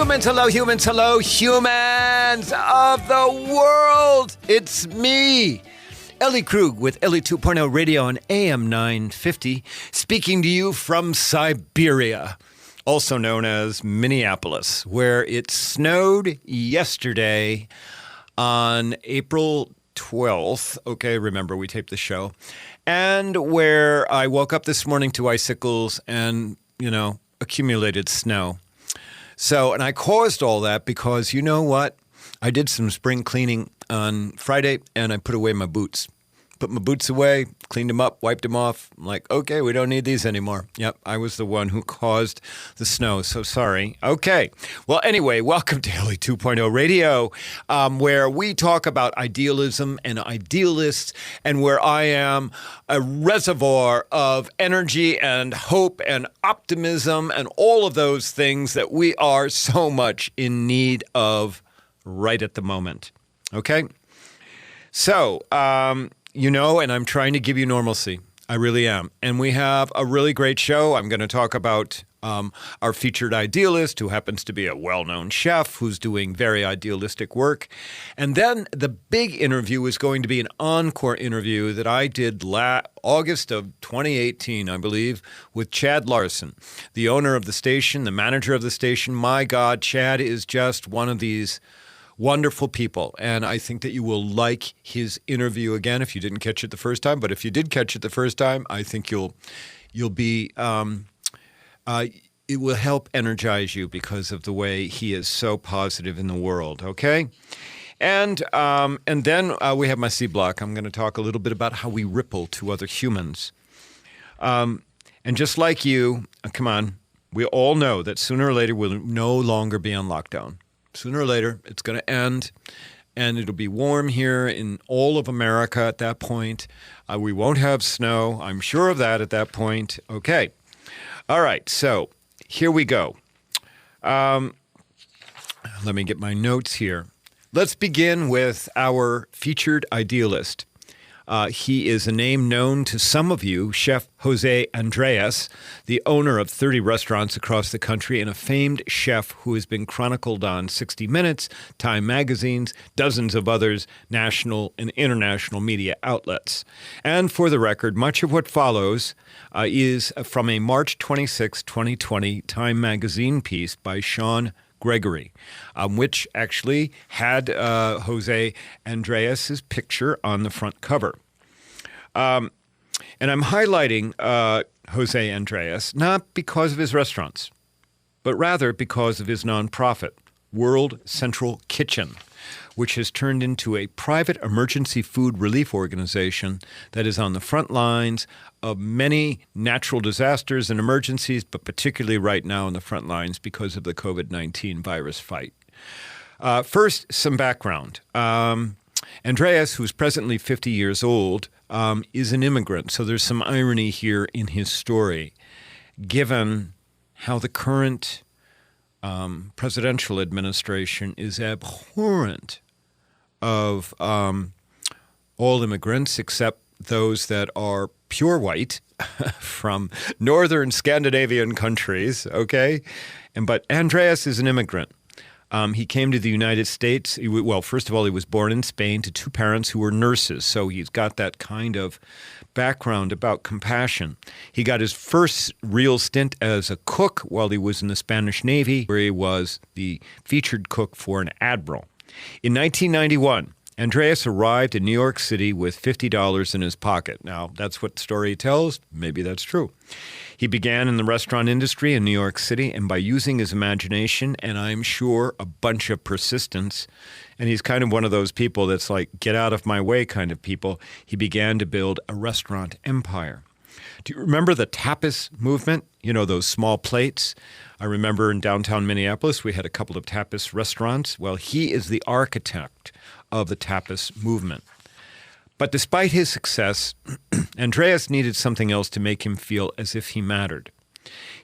Humans, hello, humans, hello, humans of the world. It's me, Ellie Krug with Ellie 2.0 Radio on AM 950, speaking to you from Siberia, also known as Minneapolis, where it snowed yesterday on April 12th. Okay, remember, we taped the show. And where I woke up this morning to icicles and, accumulated snow. So, and I caused all that because, you know what? I did some spring cleaning on Friday and I put away my boots. Put my boots away, cleaned them up, wiped them off. I'm like, okay, we don't need these anymore. Yep, I was the one who caused the snow, so sorry. Okay, well, anyway, welcome to Ellie 2.0 Radio, where we talk about idealism and idealists, and where I am a reservoir of energy and hope and optimism and all of those things that we are so much in need of right at the moment. Okay? So, and I'm trying to give you normalcy. I really am. And we have a really great show. I'm going to talk about our featured idealist, who happens to be a well-known chef who's doing very idealistic work. And then the big interview is going to be an encore interview that I did August of 2018, I believe, with Chad Larson, the owner of the station, the manager of the station. My God, Chad is just one of these wonderful people, and I think that you will like his interview again if you didn't catch it the first time. But if you did catch it the first time, I think you'll be it will help energize you because of the way he is so positive in the world. Okay, and then we have my C block. I'm going to talk a little bit about how we ripple to other humans, and just like you, come on, we all know that sooner or later we'll no longer be on lockdown. Sooner or later, it's going to end, and it'll be warm here in all of America at that point. We won't have snow. I'm sure of that at that point. Okay. All right. So here we go. Let me get my notes here. Let's begin with our featured idealist. He is a name known to some of you, Chef Jose Andres, the owner of 30 restaurants across the country and a famed chef who has been chronicled on 60 Minutes, Time magazines, dozens of others, national and international media outlets. And for the record, much of what follows is from a March 26, 2020 Time magazine piece by Sean Gregory, which actually had Jose Andreas's picture on the front cover. And I'm highlighting Jose Andreas not because of his restaurants, but rather because of his nonprofit, World Central Kitchen, which has turned into a private emergency food relief organization that is on the front lines of many natural disasters and emergencies, but particularly right now on the front lines because of the COVID-19 virus fight. First, some background. Andreas, who's presently 50 years old, is an immigrant, so there's some irony here in his story, given how the current presidential administration is abhorrent of all immigrants except those that are pure white from northern Scandinavian countries, okay? But Andreas is an immigrant. He came to the United States. Well, first of all, he was born in Spain to two parents who were nurses, so he's got that kind of background about compassion. He got his first real stint as a cook while he was in the Spanish Navy, where he was the featured cook for an admiral. In 1991, Andreas arrived in New York City with $50 in his pocket. Now, that's what the story tells. Maybe that's true. He began in the restaurant industry in New York City, and by using his imagination and I'm sure a bunch of persistence, and he's kind of one of those people that's like, get out of my way kind of people, he began to build a restaurant empire. Do you remember the tapas movement? You know, those small plates? I remember in downtown Minneapolis, we had a couple of tapas restaurants. Well, he is the architect of the tapas movement. But despite his success, Andreas needed something else to make him feel as if he mattered.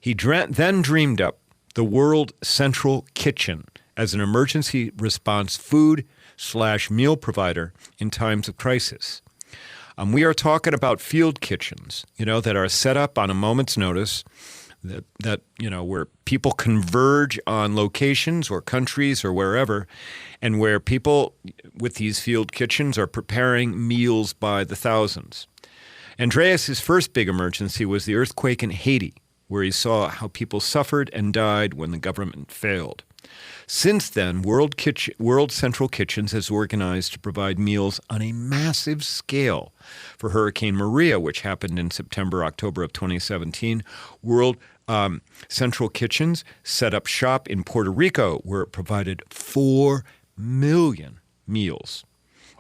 He then dreamed up the World Central Kitchen as an emergency response food/meal provider in times of crisis. We are talking about field kitchens, that are set up on a moment's notice. where people converge on locations or countries or wherever, and where people with these field kitchens are preparing meals by the thousands. Andreas's first big emergency was the earthquake in Haiti, where he saw how people suffered and died when the government failed. Since then, World Central Kitchens has organized to provide meals on a massive scale. For Hurricane Maria, which happened in October of 2017, World Central Kitchens set up shop in Puerto Rico, where it provided 4 million meals.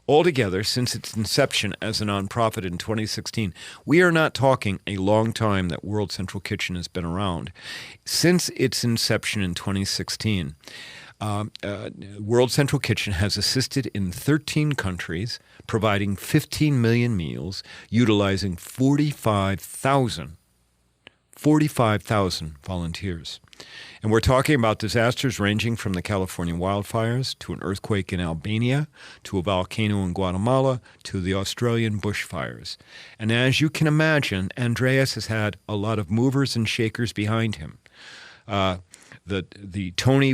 Altogether, since its inception as a nonprofit in 2016, we are not talking a long time that World Central Kitchen has been around. Since its inception in 2016, World Central Kitchen has assisted in 13 countries, providing 15 million meals, utilizing 45,000 volunteers. And we're talking about disasters ranging from the California wildfires to an earthquake in Albania, to a volcano in Guatemala, to the Australian bushfires. And as you can imagine, Andreas has had a lot of movers and shakers behind him. The Tony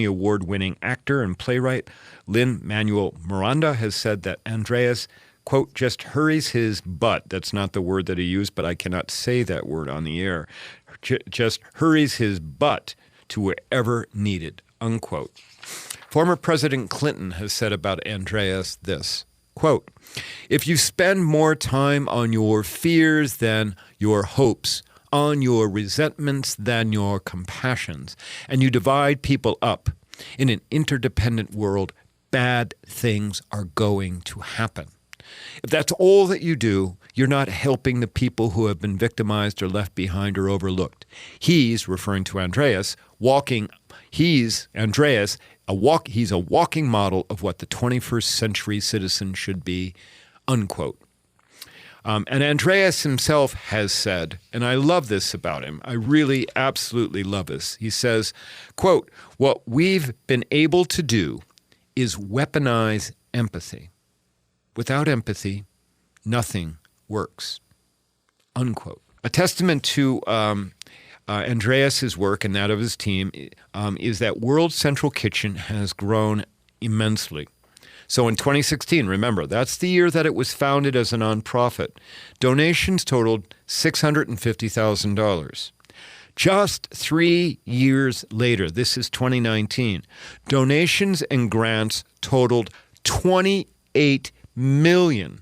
Award-winning actor and playwright Lin-Manuel Miranda has said that Andreas, quote, just hurries his butt. That's not the word that he used, but I cannot say that word on the air. Just hurries his butt to wherever needed, unquote. Former President Clinton has said about Andreas this, quote, if you spend more time on your fears than your hopes, on your resentments than your compassions, and you divide people up in an interdependent world, bad things are going to happen. If that's all that you do, you're not helping the people who have been victimized or left behind or overlooked. He's, referring to Andreas, he's a walking model of what the 21st century citizen should be, unquote. And Andreas himself has said, and I love this about him, I really absolutely love this. He says, quote, what we've been able to do is weaponize empathy. Without empathy, nothing works, unquote. A testament to Andreas's work and that of his team is that World Central Kitchen has grown immensely. So in 2016, remember, that's the year that it was founded as a nonprofit, donations totaled $650,000. Just 3 years later, this is 2019, donations and grants totaled $28 million,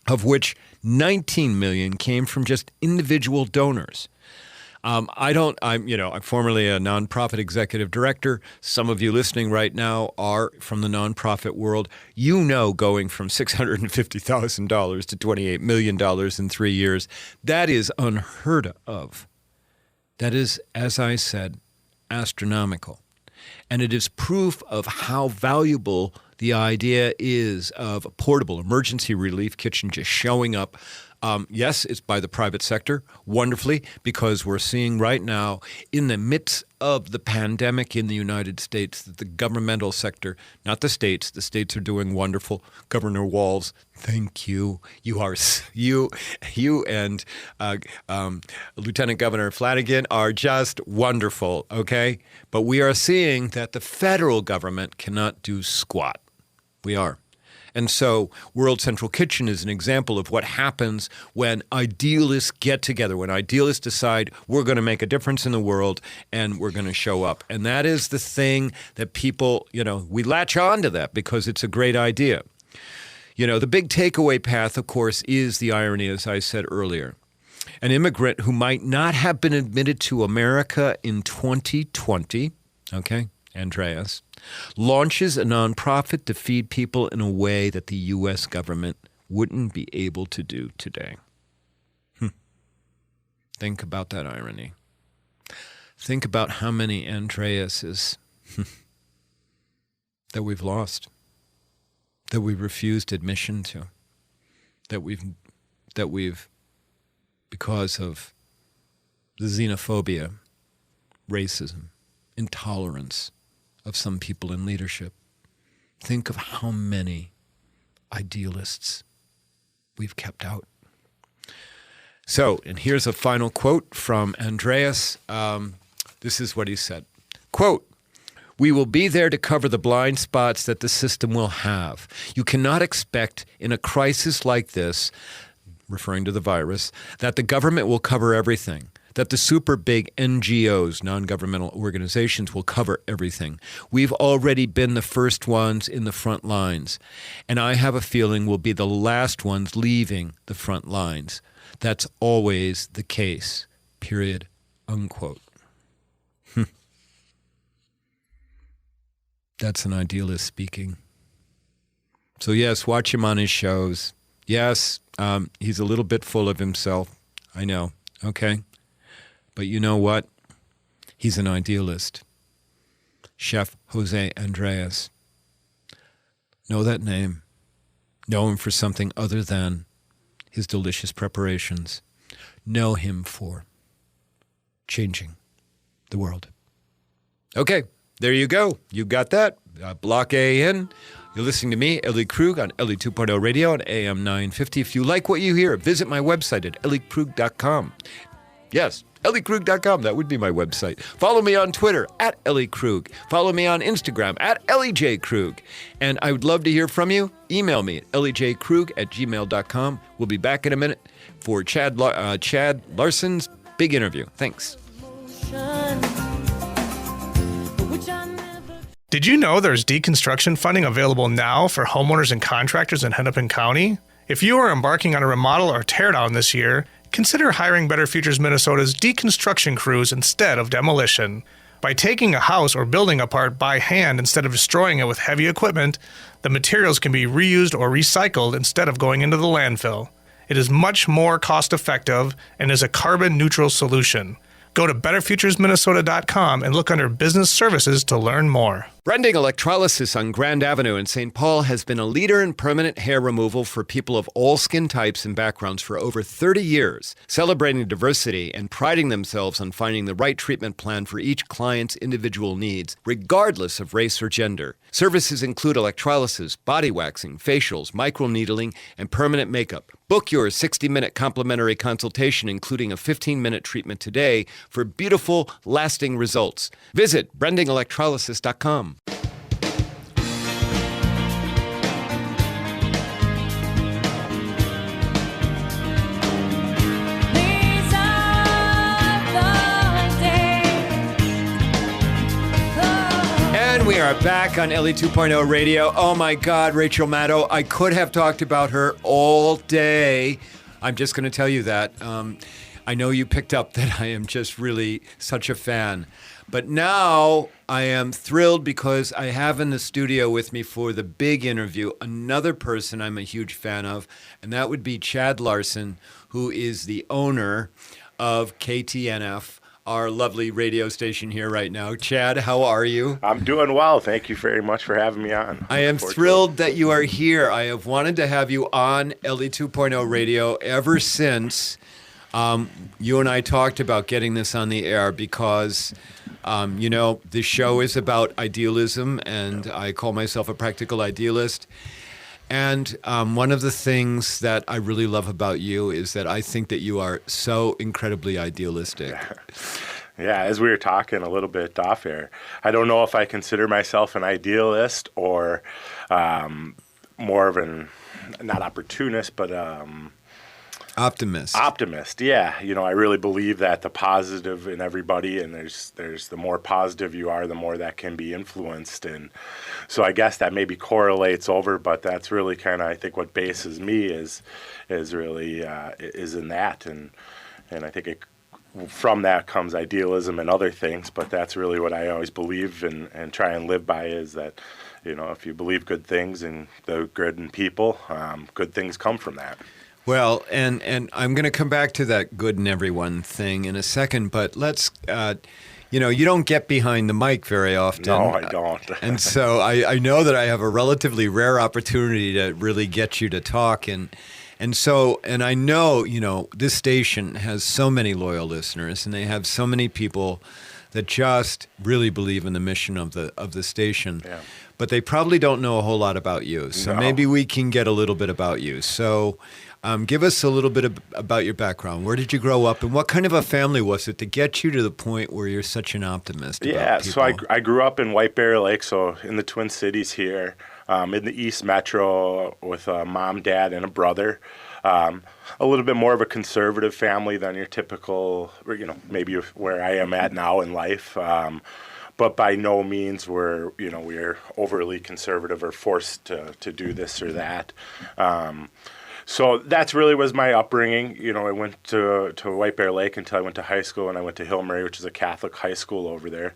of which $19 million came from just individual donors. I'm formerly a nonprofit executive director. Some of you listening right now are from the nonprofit world. You know, going from $650,000 to $28 million in 3 years, that is unheard of. That is, as I said, astronomical. And it is proof of how valuable the idea is of a portable emergency relief kitchen just showing up. Yes, it's by the private sector, wonderfully, because we're seeing right now in the midst of the pandemic in the United States that the governmental sector, not the states are doing wonderful. Governor Walz, thank you. You and Lieutenant Governor Flanagan are just wonderful, okay? But we are seeing that the federal government cannot do squat. We are. And so World Central Kitchen is an example of what happens when idealists get together, when idealists decide we're going to make a difference in the world and we're going to show up. And that is the thing that people, we latch on to that because it's a great idea. The big takeaway path, of course, is the irony, as I said earlier. An immigrant who might not have been admitted to America in 2020, okay, Andreas, launches a nonprofit to feed people in a way that the U.S. government wouldn't be able to do today. Think about that irony. Think about how many Andreases that we've lost, that we've refused admission to, that we've because of the xenophobia, racism, intolerance of some people in leadership. Think of how many idealists we've kept out. So, and here's a final quote from Andreas. This is what he said. Quote, "We will be there to cover the blind spots that the system will have. You cannot expect in a crisis like this," referring to the virus, "that the government will cover everything, that the super big NGOs, non-governmental organizations, will cover everything. We've already been the first ones in the front lines, and I have a feeling we'll be the last ones leaving the front lines. That's always the case, period, unquote." That's an idealist speaking. So yes, watch him on his shows. Yes, he's a little bit full of himself. I know, okay? But you know what? He's an idealist. Chef Jose Andreas. Know that name. Know him for something other than his delicious preparations. Know him for changing the world. Okay, there you go. You got that. Block A in. You're listening to me, Ellie Krug, on Ellie 2.0 Radio on AM 950. If you like what you hear, visit my website at elliekrug.com. Yes, elliekrug.com. That would be my website. Follow me on Twitter, at Ellie Krug. Follow me on Instagram, at EllieJKrug. And I would love to hear from you. Email me at elliejkrug@gmail.com. We'll be back in a minute for Chad Larson's big interview. Thanks. Did you know there's deconstruction funding available now for homeowners and contractors in Hennepin County? If you are embarking on a remodel or teardown this year, consider hiring Better Futures Minnesota's deconstruction crews instead of demolition. By taking a house or building apart by hand instead of destroying it with heavy equipment, the materials can be reused or recycled instead of going into the landfill. It is much more cost-effective and is a carbon-neutral solution. Go to betterfuturesminnesota.com and look under Business Services to learn more. Brending Electrolysis on Grand Avenue in St. Paul has been a leader in permanent hair removal for people of all skin types and backgrounds for over 30 years, celebrating diversity and priding themselves on finding the right treatment plan for each client's individual needs, regardless of race or gender. Services include electrolysis, body waxing, facials, microneedling, and permanent makeup. Book your 60-minute complimentary consultation, including a 15-minute treatment today for beautiful, lasting results. Visit brendingelectrolysis.com. We are back on Ellie 2.0 Radio. Oh my God, Rachel Maddow. I could have talked about her all day. I'm just going to tell you that. I know you picked up that I am just really such a fan. But now I am thrilled because I have in the studio with me for the big interview another person I'm a huge fan of, and that would be Chad Larson, who is the owner of KTNF, our lovely radio station here right now. Chad, how are you? I'm doing well. Thank you very much for having me on. I am thrilled that you are here. I have wanted to have you on Ellie 2.0 Radio ever since you and I talked about getting this on the air because, the show is about idealism, and I call myself a practical idealist. And one of the things that I really love about you is that I think that you are so incredibly idealistic. Yeah, as we were talking a little bit off air, I don't know if I consider myself an idealist or more of an, not opportunist, but optimist. Optimist, yeah. I really believe that the positive in everybody, and there's the more positive you are, the more that can be influenced. And so I guess that maybe correlates over, but that's really kind of, I think, what bases me is really is in that. And I think from that comes idealism and other things, but that's really what I always believe and try and live by is that, if you believe good things and the good in people, good things come from that. Well, and I'm going to come back to that good in everyone thing in a second, but let's, you don't get behind the mic very often. No, I don't. And so I know that I have a relatively rare opportunity to really get you to talk. And I know, this station has so many loyal listeners, and they have so many people that just really believe in the mission of the station. Yeah. But they probably don't know a whole lot about you. So maybe we can get a little bit about you. So Give us a little bit about your background. Where did you grow up, and what kind of a family was it to get you to the point where you're such an optimist about people? So I grew up in White Bear Lake, so in the Twin Cities here, in the East Metro with a mom, dad, and a brother. A little bit more of a conservative family than your typical, maybe where I am at now in life. But by no means we're overly conservative or forced to do this or that. So that's really was my upbringing. I went to White Bear Lake until I went to high school, and I went to Hill Murray, which is a Catholic high school over there,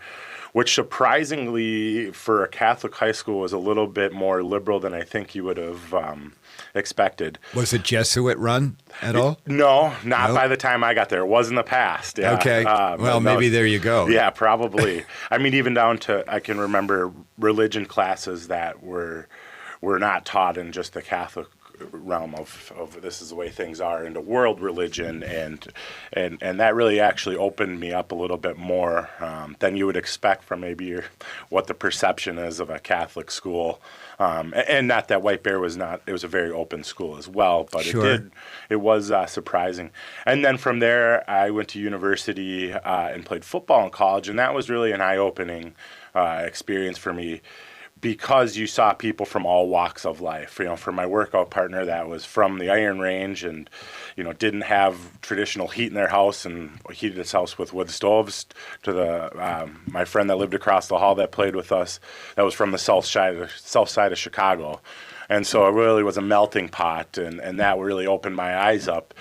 which surprisingly for a Catholic high school was a little bit more liberal than I think you would have expected. Was it Jesuit run at all? No, not by the time I got there. It was in the past. Yeah. Okay. Well, maybe there you go. Yeah, probably. I mean, even down to, I can remember religion classes that were not taught in just the Catholic realm of this is the way things are into world religion, and that really actually opened me up a little bit more than you would expect from maybe what the perception is of a Catholic school. And not that White Bear was not, it was a very open school as well, but Sure. it was surprising. And then from there, I went to university and played football in college, and that was really an eye-opening experience for me, because you saw people from all walks of life. For my workout partner that was from the Iron Range and, didn't have traditional heat in their house and heated his house with wood stoves, to my friend that lived across the hall that played with us that was from the south side of Chicago. And so it really was a melting pot, and that really opened my eyes up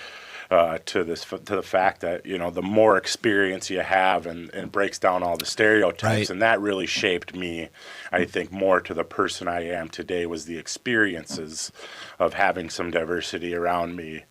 to the fact that the more experience you have, and it breaks down all the stereotypes, Right. and that really shaped me. I think more to the person I am today was the experiences of having some diversity around me,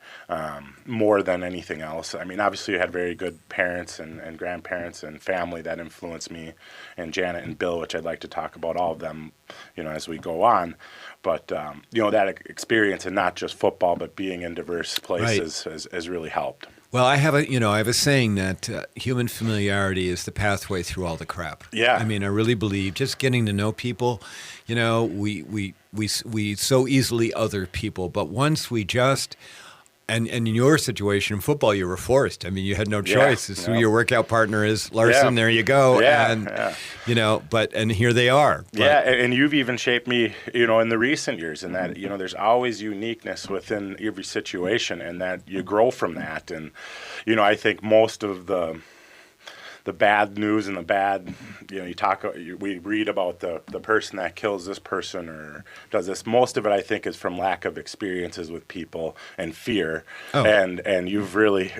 more than anything else. I mean, obviously, I had very good parents and grandparents and family that influenced me, and Janet and Bill, which I'd like to talk about all of them, as we go on. But that experience, and not just football, but being in diverse places has really helped. Well, I have a saying that human familiarity is the pathway through all the crap. Yeah. I mean, I really believe just getting to know people, we so easily other people, but once we just. And in your situation in football, you were forced. I mean, you had no choice. It's who your workout partner is, Larson. Yeah. There you go. Yeah, And and here they are. But, and you've even shaped me, in the recent years, and that there's always uniqueness within every situation, and that you grow from that. And I think most of the bad news and the bad, we read about the person that kills this person or does this. Most of it, I think, is from lack of experiences with people and fear. Oh. And you've really,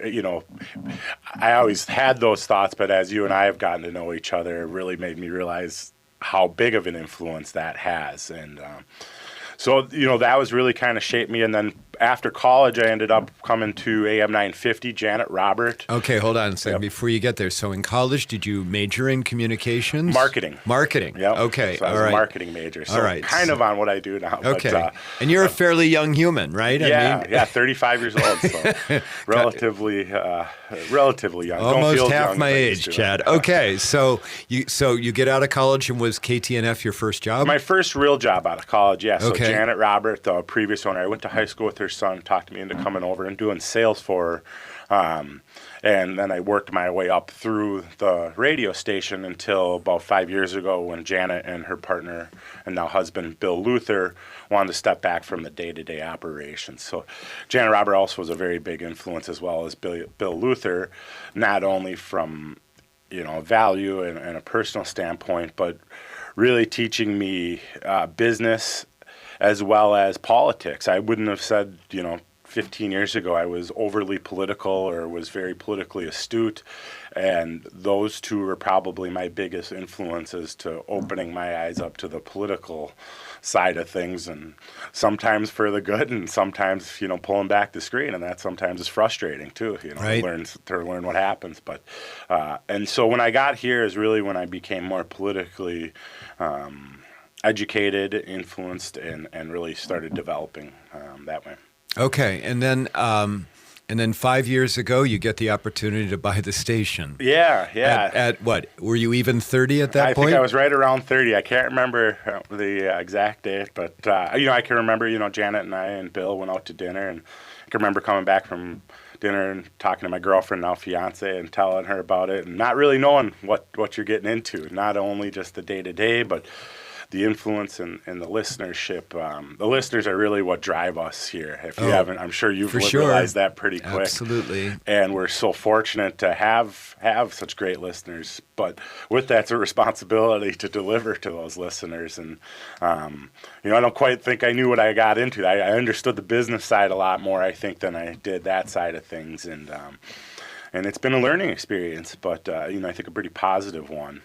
I always had those thoughts, but as you and I have gotten to know each other, it really made me realize how big of an influence that has. And so, that was really kind of shaped me. And then after college, I ended up coming to AM 950, Janet Robert. Okay, hold on a second Yep. before you get there. So in college, did you major in communications? Marketing. Yep. Okay, So I was a marketing major. So All right. kind of on what I do now. Okay. But, and you're a fairly young human, right? yeah, 35 years old, so relatively young. Don't Almost feel half young, my but age, used to it. Chad. Okay, so you get out of college, and was KTNF your first job? My first real job out of college, yeah. So Okay. Janet Robert, the previous owner, I went to high school with her son, talked me into coming over and doing sales for her. And then I worked my way up through the radio station until about 5 years ago when Janet and her partner and now husband, Bill Luther, wanted to step back from the day-to-day operations. So Janet Robert also was a very big influence, as well as Bill Luther, not only from value and a personal standpoint, but really teaching me business as well as politics. I wouldn't have said, 15 years ago I was overly political or was very politically astute, and those two were probably my biggest influences to opening my eyes up to the political side of things, and sometimes for the good and sometimes, pulling back the screen, and that sometimes is frustrating too, Right. to learn what happens. But and so when I got here is really when I became more politically educated, influenced, and really started developing that way. Okay, and then 5 years ago, you get the opportunity to buy the station. Yeah. At what? Were you even 30 at that I point? think I was right around 30. I can't remember the exact date, but I can remember, Janet and I and Bill went out to dinner, and can remember coming back from dinner and talking to my girlfriend, now fiance, and telling her about it, and not really knowing what you're getting into. Not only just the day-to-day, but the influence and the listenership. The listeners are really what drive us here. If you haven't, I'm sure you've realized that pretty quick. Absolutely. And we're so fortunate to have such great listeners. But with that's a responsibility to deliver to those listeners. And, I don't quite think I knew what I got into. I understood the business side a lot more, I think, than I did that side of things. And it's been a learning experience, but, I think a pretty positive one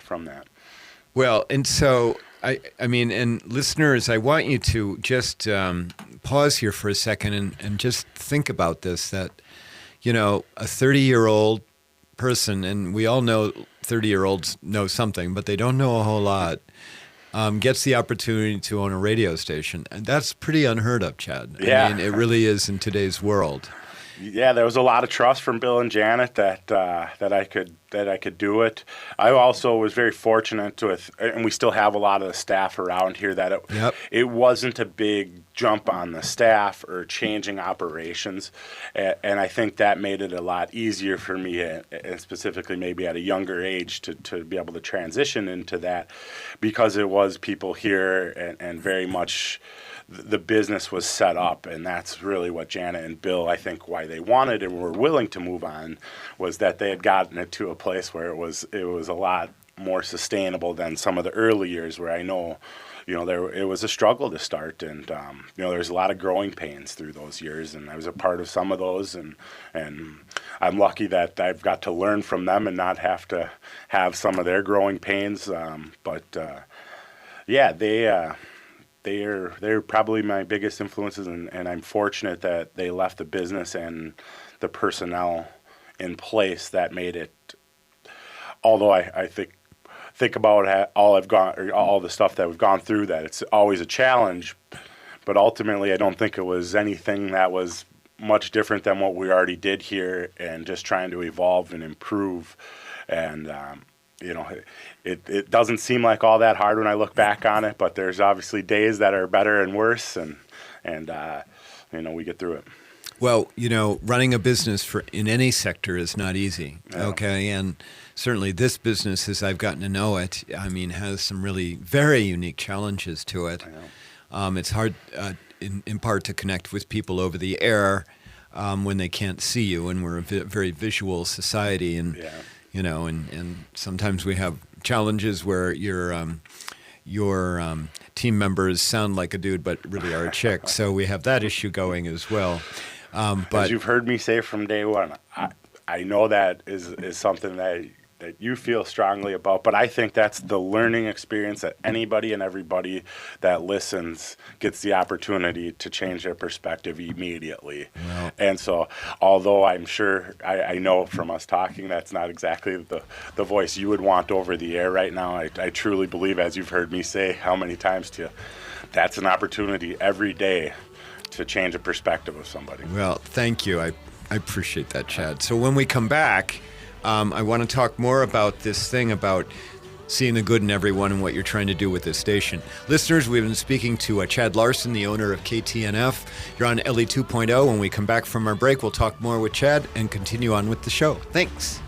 from that. Well, and so, I mean, and listeners, I want you to just pause here for a second and just think about this, that, a 30-year-old person, and we all know 30-year-olds know something, but they don't know a whole lot, gets the opportunity to own a radio station. And that's pretty unheard of, Chad. Yeah. I mean, it really is in today's world. Yeah, there was a lot of trust from Bill and Janet that I could do it. I also was very fortunate and we still have a lot of the staff around here, that it wasn't a big jump on the staff or changing operations, and I think that made it a lot easier for me, and specifically maybe at a younger age, to be able to transition into that, because it was people here and very much the business was set up, and that's really what Janet and Bill, I think, why they wanted and were willing to move on, was that they had gotten it to a place where it was a lot more sustainable than some of the early years, where I know, it was a struggle to start, and there's a lot of growing pains through those years, and I was a part of some of those, and I'm lucky that I've got to learn from them and not have to have some of their growing pains, They're probably my biggest influences, and I'm fortunate that they left the business and the personnel in place that made it. Although I think about all the stuff that we've gone through, that it's always a challenge, but ultimately I don't think it was anything that was much different than what we already did here, and just trying to evolve and improve, and it doesn't seem like all that hard when I look back on it, but there's obviously days that are better and worse, and we get through it. Well, running a business in any sector is not easy, okay? And certainly this business, as I've gotten to know it, has some really very unique challenges to it. It's hard, in part, to connect with people over the air when they can't see you, and we're a very visual society, and and sometimes we have challenges where your team members sound like a dude but really are a chick. So we have that issue going as well. But as you've heard me say from day one, I know that is something that you feel strongly about, but I think that's the learning experience that anybody and everybody that listens gets the opportunity to change their perspective immediately. Wow. And so, although I'm sure, I know from us talking, that's not exactly the voice you would want over the air right now. I truly believe, as you've heard me say how many times to you, that's an opportunity every day to change a perspective of somebody. Well, thank you. I appreciate that, Chad. So when we come back, I want to talk more about this thing about seeing the good in everyone and what you're trying to do with this station. Listeners, we've been speaking to Chad Larson, the owner of KTNF. You're on Ellie 2.0. When we come back from our break, we'll talk more with Chad and continue on with the show. Thanks.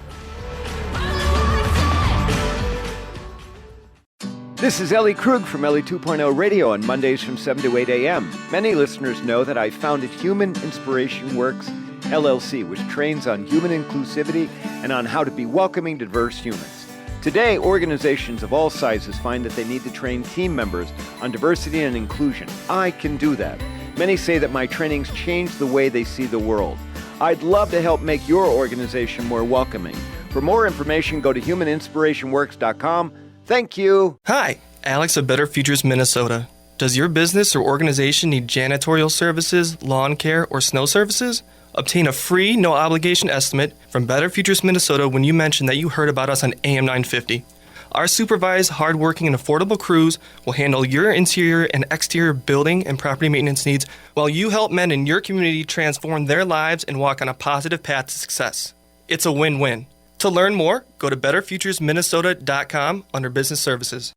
This is Ellie Krug from Ellie 2.0 Radio on Mondays from 7 to 8 a.m. Many listeners know that I founded Human Inspiration Works, LLC, which trains on human inclusivity and on how to be welcoming to diverse humans. Today, organizations of all sizes find that they need to train team members on diversity and inclusion. I can do that. Many say that my trainings change the way they see the world. I'd love to help make your organization more welcoming. For more information, go to humaninspirationworks.com. Thank you. Hi, Alex of Better Futures, Minnesota. Does your business or organization need janitorial services, lawn care, or snow services? Obtain a free, no-obligation estimate from Better Futures Minnesota when you mention that you heard about us on AM 950. Our supervised, hardworking, and affordable crews will handle your interior and exterior building and property maintenance needs while you help men in your community transform their lives and walk on a positive path to success. It's a win-win. To learn more, go to betterfuturesminnesota.com under Business Services.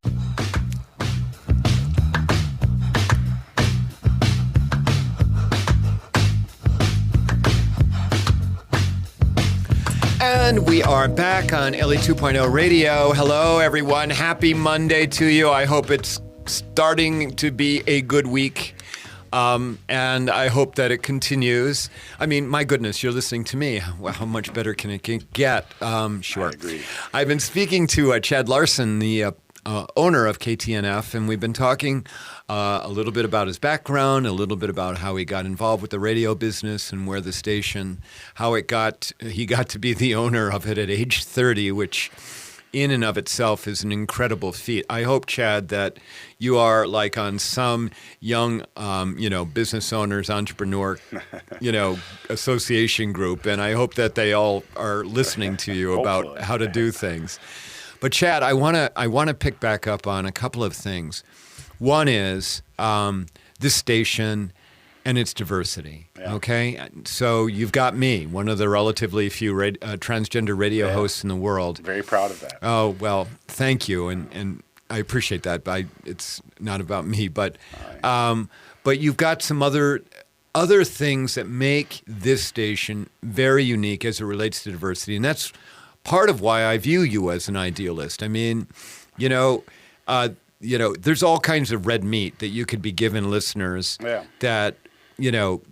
And we are back on Ellie 2.0 Radio. Hello, everyone. Happy Monday to you. I hope it's starting to be a good week. And I hope that it continues. I mean, my goodness, you're listening to me. Well, how much better can it get? Sure. I agree. I've been speaking to Chad Larson, the owner of KTNF, and we've been talking a little bit about his background, a little bit about how he got involved with the radio business and where the station, how he got to be the owner of it at age 30, which in and of itself is an incredible feat. I hope, Chad, that you are like on some young, business owners, entrepreneur, association group, and I hope that they all are listening to you about how to do things. But Chad, I want to pick back up on a couple of things. One is this station and its diversity. Yeah. Okay, so you've got me, one of the relatively few transgender radio hosts in the world. Very proud of that. Oh well, thank you, and I appreciate that. But it's not about me, but you've got some other things that make this station very unique as it relates to diversity, and that's part of why I view you as an idealist. I mean, there's all kinds of red meat that you could be giving listeners that,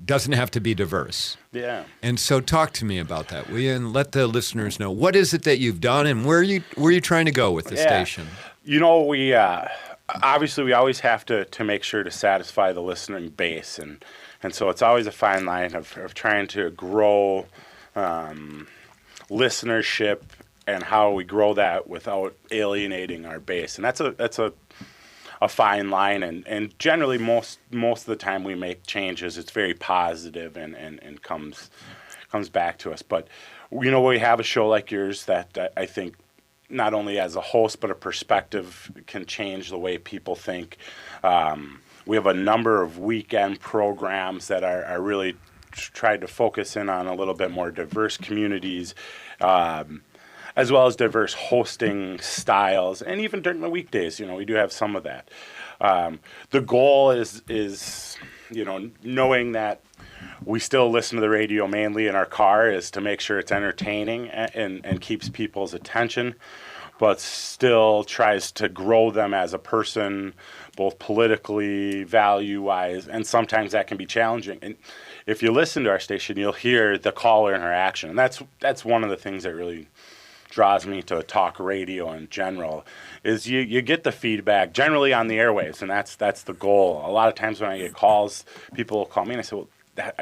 doesn't have to be diverse. Yeah. And so talk to me about that, will you? And let the listeners know, what is it that you've done and where are you trying to go with the station? We obviously we always have to make sure to satisfy the listening base. And so it's always a fine line of trying to grow listenership and how we grow that without alienating our base. And that's a fine line, and generally most of the time we make changes, it's very positive and comes back to us. But we have a show like yours that I think not only as a host but a perspective can change the way people think. We have a number of weekend programs that are really tried to focus in on a little bit more diverse communities, as well as diverse hosting styles, and even during the weekdays, we do have some of that. The goal is knowing that we still listen to the radio mainly in our car, is to make sure it's entertaining and keeps people's attention, but still tries to grow them as a person, both politically, value-wise, and sometimes that can be challenging. And if you listen to our station, you'll hear the caller interaction, and that's one of the things that really draws me to talk radio in general, is you get the feedback generally on the airwaves, and that's the goal. A lot of times when I get calls, people will call me and I say, well,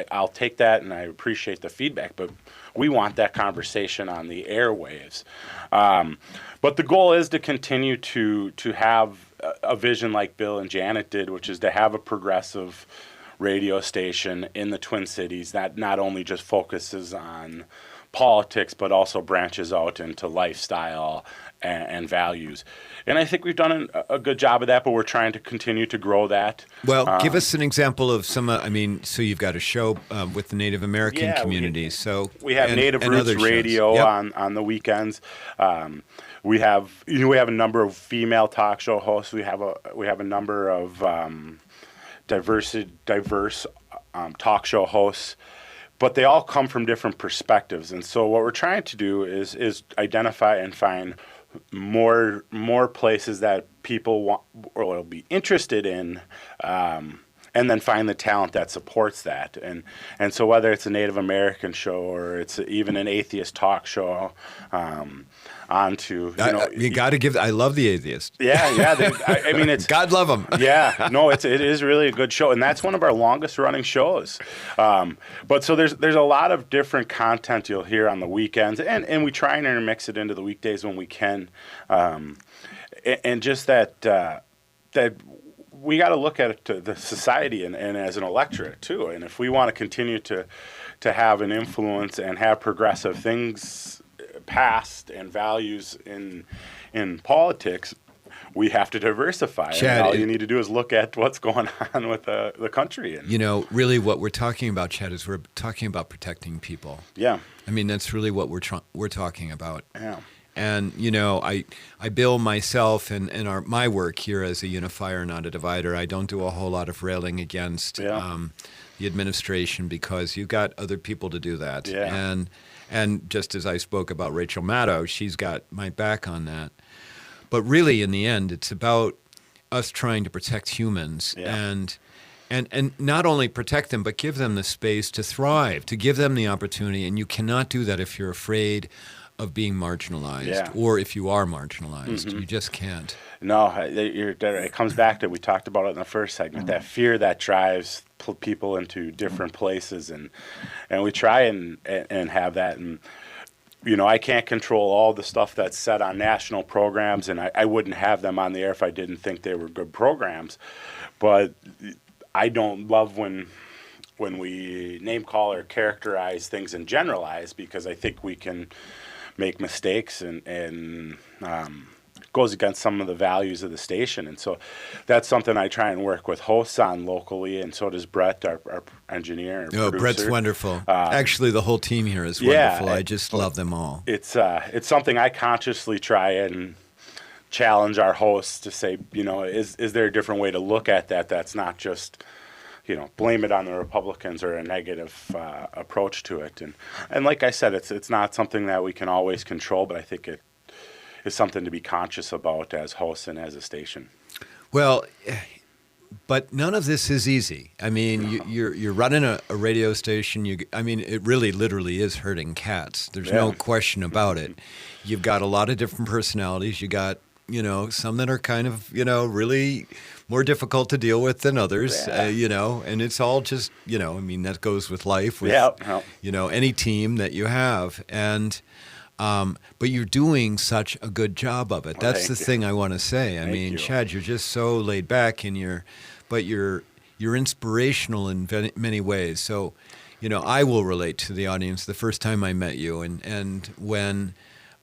I'll take that and I appreciate the feedback, but we want that conversation on the airwaves. But the goal is to continue to have a vision like Bill and Janet did, which is to have a progressive radio station in the Twin Cities that not only just focuses on politics, but also branches out into lifestyle and values. And I think we've done a good job of that, but we're trying to continue to grow that. Well, give us an example of some, so you've got a show with the Native American community. We have Native Roots Radio on the weekends. We have a number of female talk show hosts. We have a number of diverse talk show hosts. But they all come from different perspectives, and so what we're trying to do is identify and find more places that people want or will be interested in, and then find the talent that supports that. And so whether it's a Native American show or it's even an atheist talk show, you got to give. I love the atheist. Yeah. I mean, it's God love them. Yeah, no, it is really a good show, and that's one of our longest running shows. But so there's a lot of different content you'll hear on the weekends, and we try and intermix it into the weekdays when we can, and just that we got to look at it the society and as an electorate too, and if we want to continue to have an influence and have progressive things passed and values in politics, we have to diversify. Chad, and all you need to do is look at what's going on with the country. And, really what we're talking about, Chad, is we're talking about protecting people. Yeah. I mean, that's really what we're talking about. Yeah. And, I bill myself and my work here as a unifier, not a divider. I don't do a whole lot of railing against the administration because you've got other people to do that. Yeah. And just as I spoke about Rachel Maddow, she's got my back on that. But really, in the end, it's about us trying to protect humans and not only protect them, but give them the space to thrive, to give them the opportunity. And you cannot do that if you're afraid of being marginalized or if you are marginalized. You just can't. No, it comes back to, we talked about it in the first segment, that fear that drives people into different places. And we try and have that. And, you know, I can't control all the stuff that's said on national programs, and I wouldn't have them on the air if I didn't think they were good programs. But I don't love when we name call or characterize things and generalize, because I think we can make mistakes and goes against some of the values of the station. And so that's something I try and work with hosts on locally, and so does Brett, our engineer and producer. Brett's wonderful. Actually, the whole team here is wonderful. I just love them all. It's something I consciously try and challenge our hosts to say, you know, is there a different way to look at that that's not just, you know, blame it on the Republicans or a negative approach to it. And like I said, it's not something that we can always control, but I think it is something to be conscious about as hosts and as a station. Well, but none of this is easy. I mean, you're running a radio station. I mean, it really literally is herding cats. There's no question about it. You've got a lot of different personalities. You got, you know, some that are kind of, you know, really more difficult to deal with than others, you know, and it's all just, you know, I mean, that goes with life, with, you know, any team that you have. And, but you're doing such a good job of it. That's the thing I want to say. I mean, Chad, you're just so laid back, and you're inspirational in many ways. So, you know, I will relate to the audience the first time I met you, and when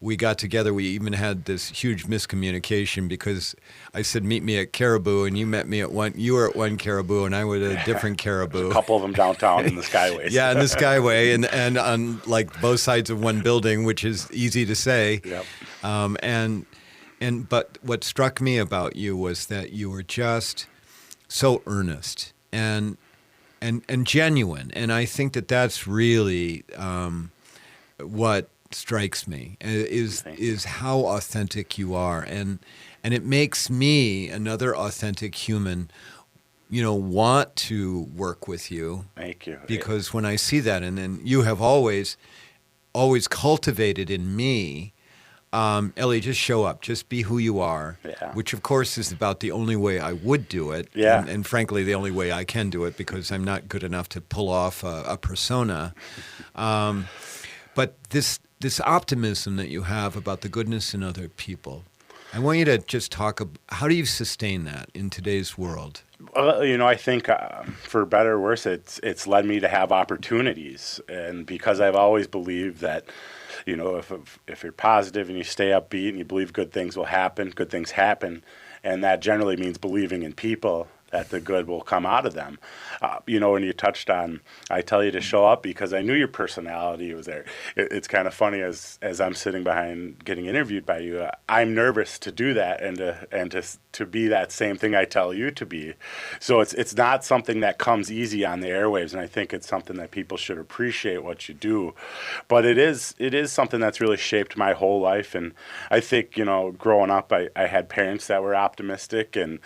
we got together, we even had this huge miscommunication, because I said, meet me at Caribou, and you met me at one. You were at one Caribou, and I was at a different Caribou. A couple of them downtown in the Skyway. Yeah, in the Skyway, and on like both sides of one building, which is easy to say. Yep. But what struck me about you was that you were just so earnest and genuine, and I think that that's really what strikes me is how authentic you are, and it makes me, another authentic human, you know, want to work with you. Thank you. Because when I see that, and then you have always cultivated in me, Ellie, just show up, just be who you are, which of course is about the only way I would do it, and frankly the only way I can do it, because I'm not good enough to pull off a persona. But this optimism that you have about the goodness in other people, I want you to just talk about, how do you sustain that in today's world? Well, you know, I think for better or worse, it's led me to have opportunities. And because I've always believed that, you know, if you're positive and you stay upbeat and you believe good things will happen, good things happen. And that generally means believing in people, that the good will come out of them. You know, when you touched on, I tell you to show up because I knew your personality was there. It's kind of funny as I'm sitting behind getting interviewed by you, I'm nervous to do that and to be that same thing I tell you to be. So it's not something that comes easy on the airwaves, and I think it's something that people should appreciate what you do. But it is something that's really shaped my whole life, and I think, you know, growing up, I had parents that were optimistic, and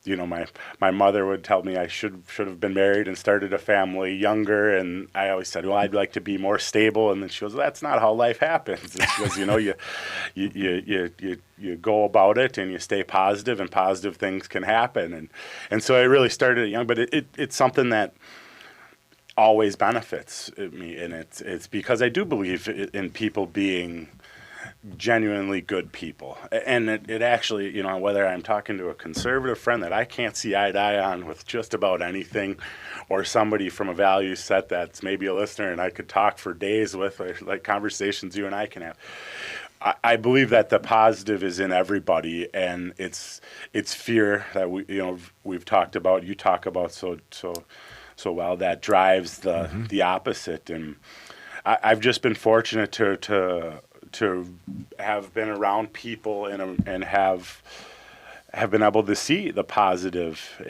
you know, my mother would tell me I should have been married and started a family younger, and I always said, well, I'd like to be more stable, and then she goes, well, that's not how life happens. And she goes, you know, you go about it and you stay positive, and positive things can happen, and so I really started young, but it's something that always benefits me, and it's because I do believe in people being genuinely good people. And it actually, you know, whether I'm talking to a conservative friend that I can't see eye to eye on with just about anything, or somebody from a value set that's maybe a listener and I could talk for days with, or like conversations you and I can have, I believe that the positive is in everybody, and it's fear that we've talked about, you talk about so well, that drives the opposite. And I've just been fortunate to have been around people and have been able to see the positive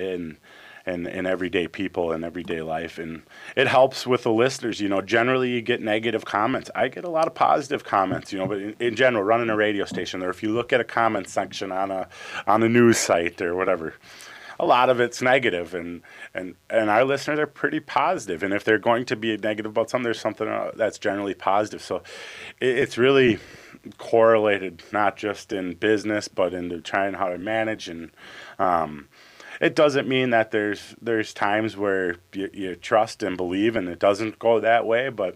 and everyday people and everyday life. And it helps with the listeners. Generally you get negative comments. I get a lot of positive comments, but in general, running a radio station, or if you look at a comment section on a news site or whatever, a lot of it's negative, and our listeners are pretty positive. And if they're going to be negative about something, there's something that's generally positive. So it's really correlated, not just in business, but into trying how to manage. And it doesn't mean that there's times where you trust and believe and it doesn't go that way, but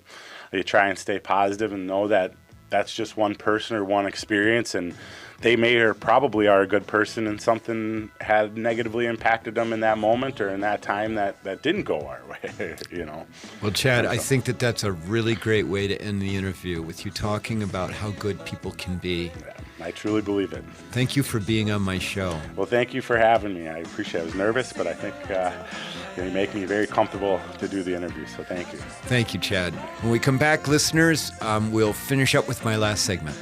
you try and stay positive and know that that's just one person or one experience, and they may or probably are a good person, and something had negatively impacted them in that moment or in that time that didn't go our way, Well, Chad, I think that's a really great way to end the interview, with you talking about how good people can be. Yeah, I truly believe it. Thank you for being on my show. Well, thank you for having me. I appreciate it. I was nervous, but I think you make me very comfortable to do the interview, so thank you. Thank you, Chad. When we come back, listeners, we'll finish up with my last segment.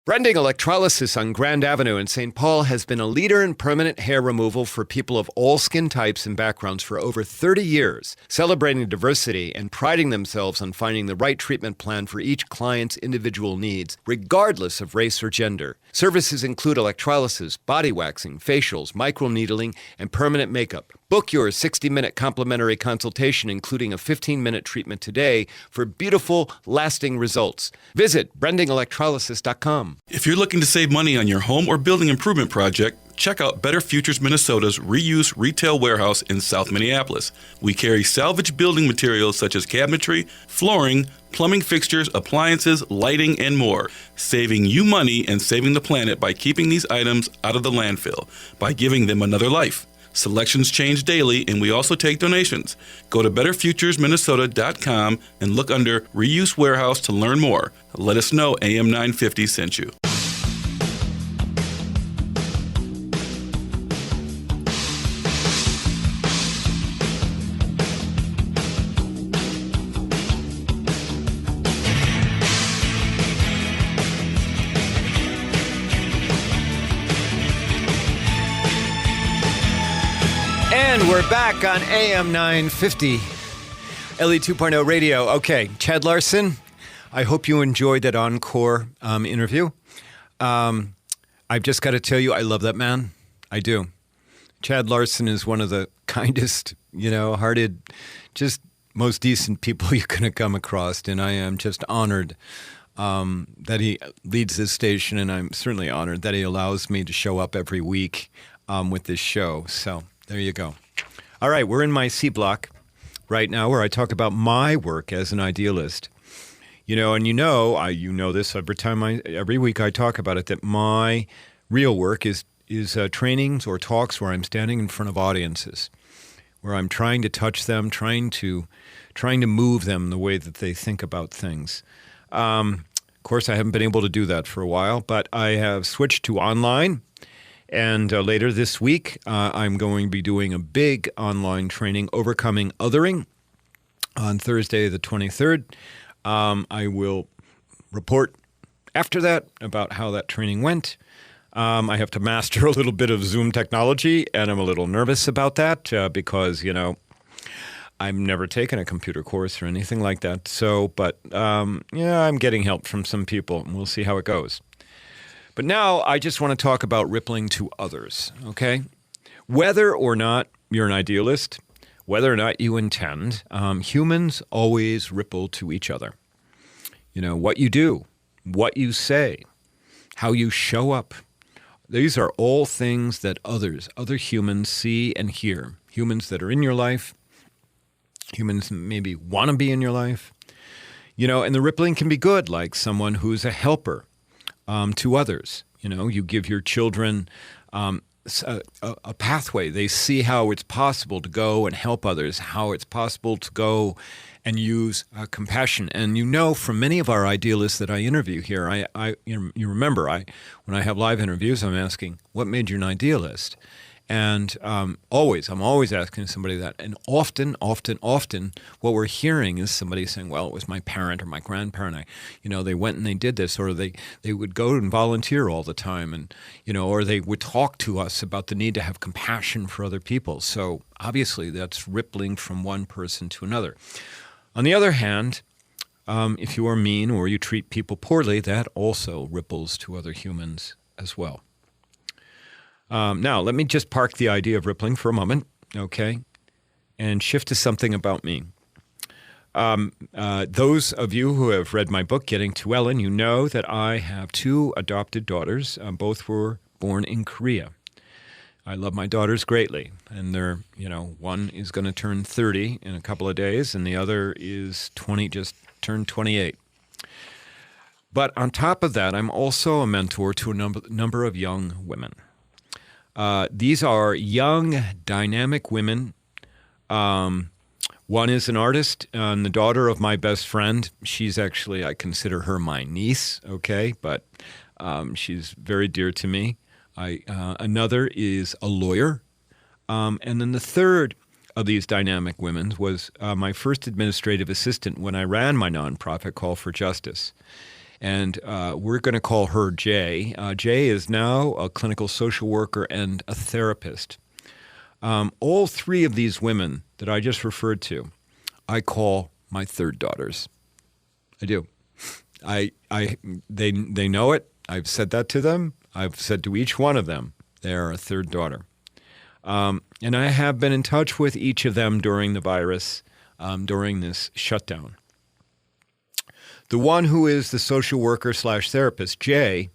Brending Electrolysis on Grand Avenue in St. Paul has been a leader in permanent hair removal for people of all skin types and backgrounds for over 30 years, celebrating diversity and priding themselves on finding the right treatment plan for each client's individual needs, regardless of race or gender. Services include electrolysis, body waxing, facials, microneedling, and permanent makeup. Book your 60-minute complimentary consultation, including a 15-minute treatment today, for beautiful, lasting results. Visit brendingelectrolysis.com. If you're looking to save money on your home or building improvement project, check out Better Futures Minnesota's reuse retail warehouse in South Minneapolis. We carry salvage building materials such as cabinetry, flooring, plumbing fixtures, appliances, lighting, and more, saving you money and saving the planet by keeping these items out of the landfill, by giving them another life. Selections change daily, and we also take donations. Go to betterfuturesminnesota.com and look under Reuse Warehouse to learn more. Let us know AM 950 sent you. And we're back on AM 950, Ellie 2.0 radio. Okay, Chad Larson, I hope you enjoyed that encore interview. I've just got to tell you, I love that man. I do. Chad Larson is one of the kindest, hearted, just most decent people you're going to come across. And I am just honored that he leads this station. And I'm certainly honored that he allows me to show up every week with this show. So there you go. All right, we're in my C block right now, where I talk about my work as an idealist. And you know this every week I talk about it, that my real work is trainings or talks where I'm standing in front of audiences, where I'm trying to touch them, trying to move them the way that they think about things. Of course, I haven't been able to do that for a while, but I have switched to online. And later this week, I'm going to be doing a big online training, Overcoming Othering, on Thursday the 23rd. I will report after that about how that training went. I have to master a little bit of Zoom technology, and I'm a little nervous about that because, I've never taken a computer course or anything like that. So, but I'm getting help from some people, and we'll see how it goes. But now I just want to talk about rippling to others, okay? Whether or not you're an idealist, whether or not you intend, humans always ripple to each other. What you do, what you say, how you show up. These are all things that other humans see and hear. Humans that are in your life, humans maybe want to be in your life. And the rippling can be good, like someone who's a helper to others. You give your children a pathway. They see how it's possible to go and help others, how it's possible to go and use compassion. And from many of our idealists that I interview here, you remember when I have live interviews, I'm asking, what made you an idealist? And I'm always asking somebody that. And often, what we're hearing is somebody saying, well, it was my parent or my grandparent. They went and they did this, or they would go and volunteer all the time, and, or they would talk to us about the need to have compassion for other people. So obviously that's rippling from one person to another. On the other hand, if you are mean or you treat people poorly, that also ripples to other humans as well. Now, let me just park the idea of rippling for a moment, okay, and shift to something about me. Those of you who have read my book, Getting to Ellen, you know that I have 2 adopted daughters. Both were born in Korea. I love my daughters greatly, and they're, one is going to turn 30 in a couple of days, and the other is just turned 28. But on top of that, I'm also a mentor to a number of young women. These are young, dynamic women. One is an artist, and the daughter of my best friend. She's actually, I consider her my niece, okay? But she's very dear to me. Another is a lawyer. And then the third of these dynamic women was my first administrative assistant when I ran my nonprofit, Call for Justice. And we're going to call her Jay. Jay is now a clinical social worker and a therapist. All 3 of these women that I just referred to, I call my third daughters. I do. They know it. I've said that to them. I've said to each one of them, they are a third daughter. And I have been in touch with each of them during the virus, during this shutdown. The one who is the social worker / therapist, Jay,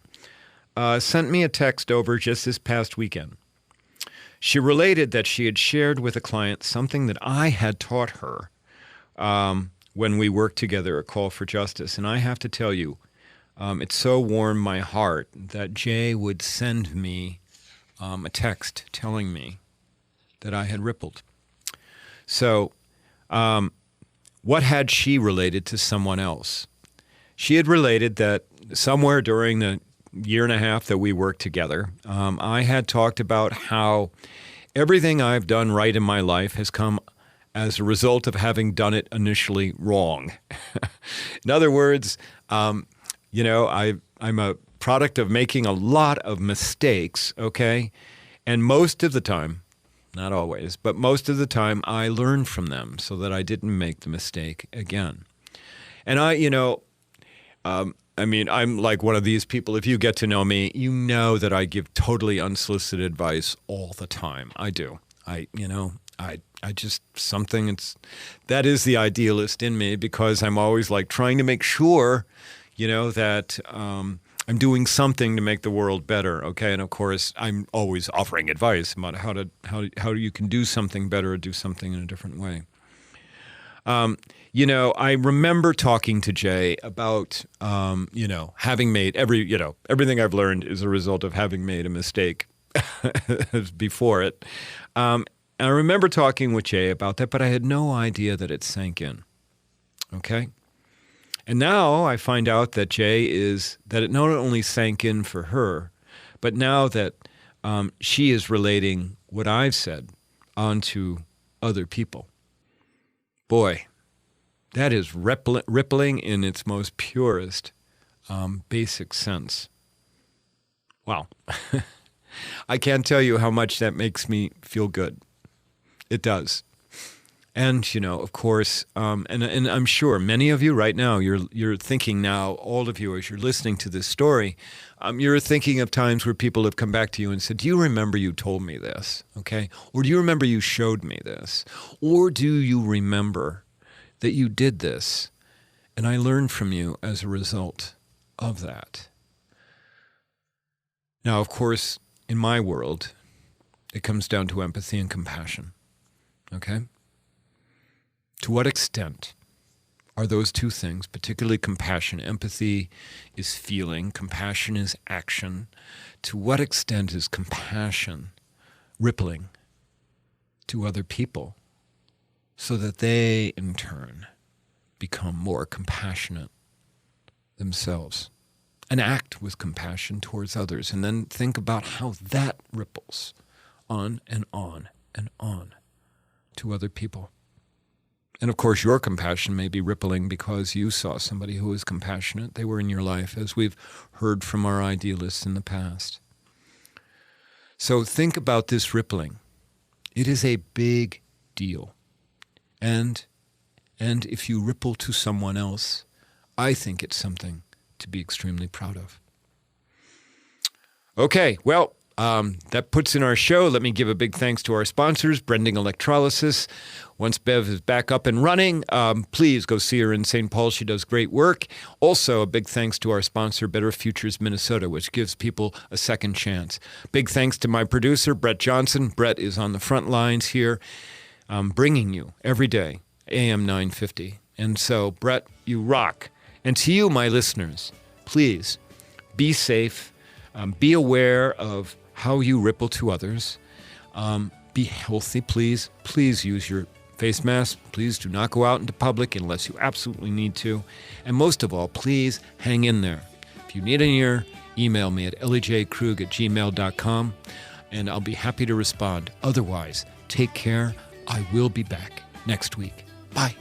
sent me a text over just this past weekend. She related that she had shared with a client something that I had taught her when we worked together at Call for Justice. And I have to tell you, it so warmed my heart that Jay would send me a text telling me that I had rippled. So what had she related to someone else? She had related that somewhere during the year and a half that we worked together, I had talked about how everything I've done right in my life has come as a result of having done it initially wrong. In other words, I'm a product of making a lot of mistakes, okay? And most of the time, not always, but most of the time, I learned from them so that I didn't make the mistake again. And I'm like one of these people, if you get to know me, you know that I give totally unsolicited advice all the time. I do. I just, that is the idealist in me, because I'm always like trying to make sure, that I'm doing something to make the world better, okay? And of course, I'm always offering advice about how you can do something better or do something in a different way. I remember talking to Jay about, having made everything I've learned is a result of having made a mistake before it. And I remember talking with Jay about that, but I had no idea that it sank in. Okay? And now I find out that that it not only sank in for her, but now that she is relating what I've said onto other people. Boy, that is rippling in its most purest, basic sense. Wow. I can't tell you how much that makes me feel good. It does. And, of course, and I'm sure many of you right now, you're thinking now, all of you, as you're listening to this story, you're thinking of times where people have come back to you and said, do you remember you told me this? Okay. Or do you remember you showed me this? Or do you remember that you did this and I learned from you as a result of that? Now, of course, in my world, it comes down to empathy and compassion. Okay? To what extent are those two things, particularly compassion? Empathy is feeling, compassion is action. To what extent is compassion rippling to other people so that they, in turn, become more compassionate themselves and act with compassion towards others? And then think about how that ripples on and on and on to other people. And of course, your compassion may be rippling because you saw somebody who was compassionate. They were in your life, as we've heard from our idealists in the past. So think about this rippling. It is a big deal. And if you ripple to someone else, I think it's something to be extremely proud of. Okay, well, that puts in our show. Let me give a big thanks to our sponsors, Brending Electrolysis. Once Bev is back up and running, please go see her in St. Paul. She does great work. Also, a big thanks to our sponsor, Better Futures Minnesota, which gives people a second chance. Big thanks to my producer, Brett Johnson. Brett is on the front lines here, bringing you every day, AM 950. And so, Brett, you rock. And to you, my listeners, please be safe. Be aware of how you ripple to others. Be healthy, please. Please use your face mask. Please do not go out into public unless you absolutely need to. And most of all, please hang in there. If you need an ear, email me at elliejkrug@gmail.com, and I'll be happy to respond. Otherwise, take care. I will be back next week. Bye.